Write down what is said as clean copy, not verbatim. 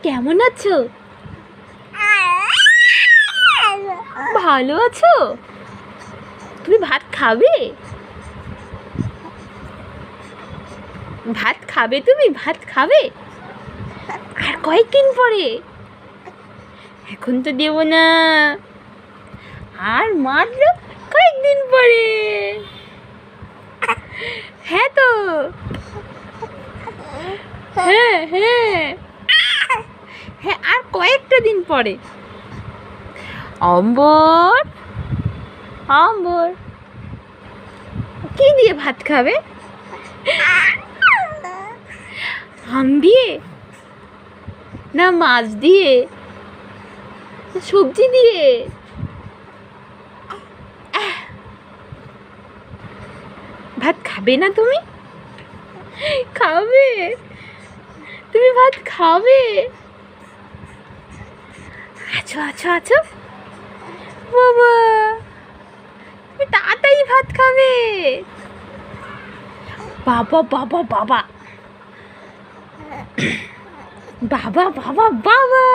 কেমন আছো? ভালো আছো? তুমি ভাত খাবে? ভাত খাবে? তুমি ভাত খাবে? আর কয়েকদিন পরে? এখন তো দেব না, আর মাত্র কয়েকদিন পরে। হ্যাঁ তো, হ্যাঁ হ্যাঁ হ্যাঁ, আর কয়েকটা দিন পরে। অম্বর, অম্বর, কি দিয়ে ভাত খাবে? আম দিয়ে, না মাছ দিয়ে, সবজি দিয়ে? ভাত খাবে না তুমি? খাবে? তুমি ভাত খাবে? আছো আছো আছো, বাবা তুমি তাড়াতাড়ি ভাত খাবে। বাবা বাবা বাবা, বাবা বাবা বাবা।